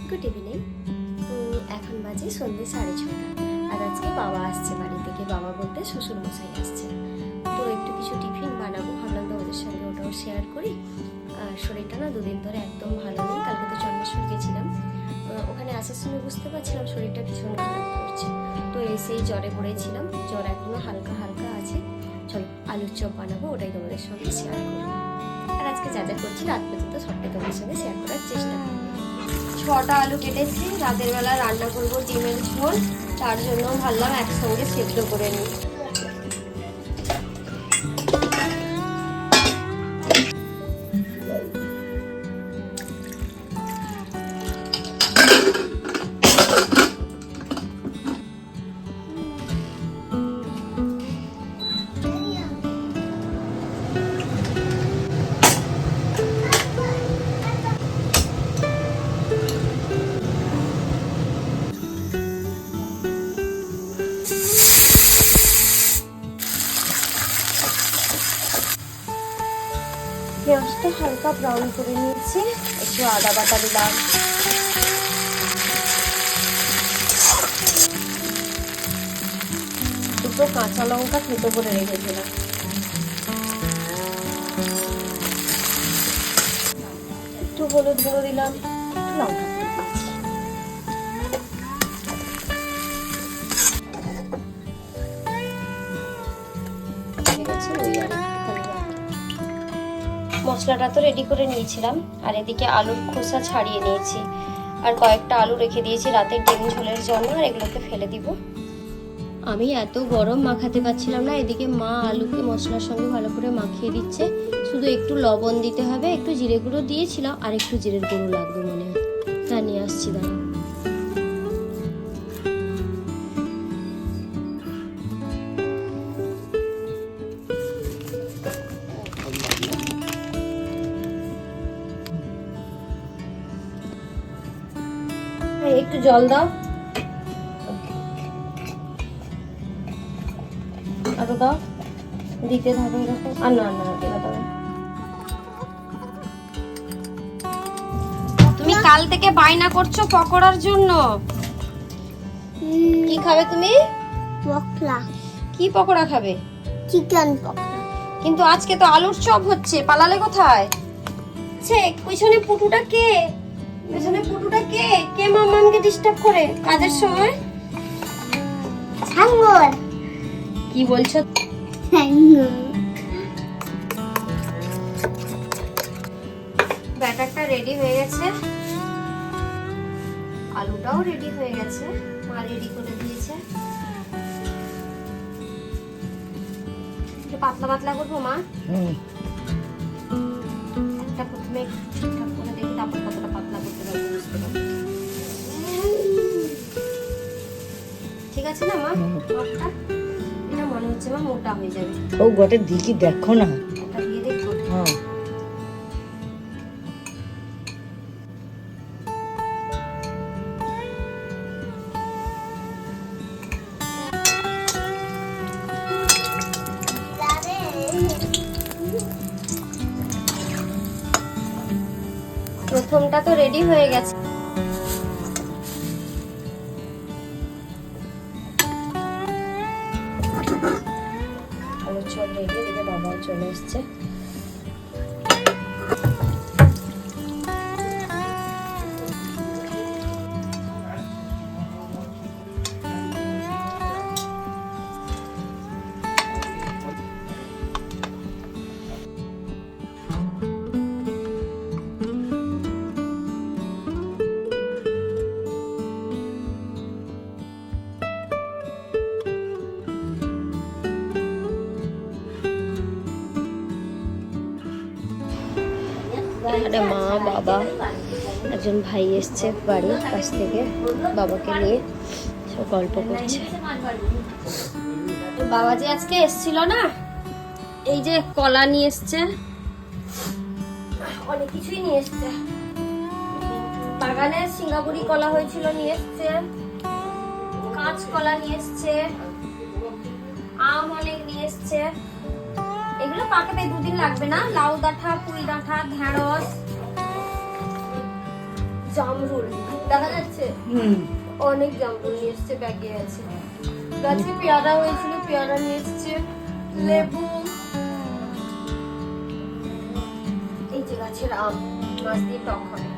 Good evening. এখন বাজে সন্ধ্যে 6:30 আর আজকে বাবা আসছে বাড়ি থেকে। বাবা বলতে শ্বশুর মশাই আসছে, তো একটু কিছু টিফিন বানাবো ভাবলাম, তোমাদের সঙ্গে ওটাও শেয়ার করি। আর শরীরটা না দুদিন ধরে একদম ভালো নেই। কালকে তো চন্দ্রেশ্বর গেছিলাম, ওখানে আসার সময় বুঝতে পারছিলাম শরীরটা ভীষণ খারাপ করছে। তো এসেই জ্বরে পড়েছিলাম, জ্বর এখনো হালকা হালকা আছে। চলো আলুর চপ বানাবো, ওটাই তোমাদের সঙ্গে শেয়ার করবো। আর আজকে যা যা করছি রাত পর্যন্ত সবটাই তোমাদের সঙ্গে শেয়ার করার চেষ্টা করবো। 6টা আলু কেটেছি, রাতের বেলা রান্না করবো ডিমের ঝোল, তার জন্য ভাবলাম একসঙ্গে সেদ্ধ করে নিই। পেঁয়াজটা হালকা ব্রাউন করে নিয়েছি, একটু আদা বাটা দিলাম, দুটো কাঁচা লঙ্কা থেতো করে রেখেছিলাম, একটু হলুদ গুঁড়ো দিলাম, একটু লঙ্কা গুঁড়ো দিয়েছি। মশলাটা তো রেডি করে নিয়েছিলাম, আর এদিকে আলুর খোসা ছাড়িয়ে নিয়েছি, আর কয়েকটা আলু রেখে দিয়েছি রাতের ডিম ঝোলের জন্য, আর এগুলোকে ফেলে দিব। আমি এত গরম মাখাতে পারছিলাম না, এদিকে মা আলুকে মশলার সঙ্গে ভালো করে মাখিয়ে দিচ্ছে। শুধু একটু লবণ দিতে হবে, একটু জিরে গুঁড়ো দিয়েছিলাম, আর একটু জিরের গুঁড়ো লাগবে মনে হয়, তা নিয়ে আসছি দাঁড়া। একটু জল দাও, আরো দাও, দিতে থাকো এরকম। আর না না দাও। তুমি কাল থেকে বায়না করছো পকোড়ার জন্য। কি খাবে তুমি? পকোড়া। কি পকোড়া খাবে? চিকেন পকোড়া। কিন্তু আজকে তো আলুর চপ হচ্ছে, পালালে কোথায়? পিছনে পুটুটা কে? পেছনে পুটুটা কে? কে মাম্মামকে ডিস্টার্ব করে কাজের সময়? ছাঙ্গর। কি বলছো? ব্যাটারটা রেডি হয়ে গেছে, আলুটাও রেডি হয়ে গেছে, মা রেডি করে দিয়েছে। একটু পাতলা পাতলা করবো মা। একটা প্রথমে ঠিকঠাক করে দেখি, তারপর কতটা পাতলা করতে পারবো বুঝতে পারবো। ঠিক আছে না মা? মাপটা এটা মনে হচ্ছে মা মোটা হয়ে যাবে। ও গোটে দিকি দেখো না। এটা দিয়ে দেখো। হ্যাঁ। প্রথমটা তো রেডি হয়ে গেছে। আলুর চপ রেডি, এদিকে বাবাও চলে এসছে। এখানে মা বাবা একজন ভাই এসছে বাড়ির কাছ থেকে, বাবাকে নিয়ে সব গল্প করছে। বাবা যে আজকে এসছিল না, এই যে কলা নিয়ে এসছে, অনেক কিছুই নিয়ে এসছে। বাগানে সিঙ্গাপুরি কলা হয়েছিল নিয়ে এসছে, কাঁচ কলা নিয়ে এসছে, আম অনেক নিয়ে এসছে। এগুলো পাকাতে 2 দিন লাগবে না। লাউ ডাঁটা, পুঁই ডাঁটা, ঢেঁড়স, জামরুল দেখা যাচ্ছে, হুম অনেক জামরুল নিয়ে এসছে, ব্যাগে আছে। গাছে পেয়ারা হয়েছিল, পেয়ারা নিয়ে এসছে, লেবু, এই যে গাছের আম, মাছ দিয়ে টক হবে।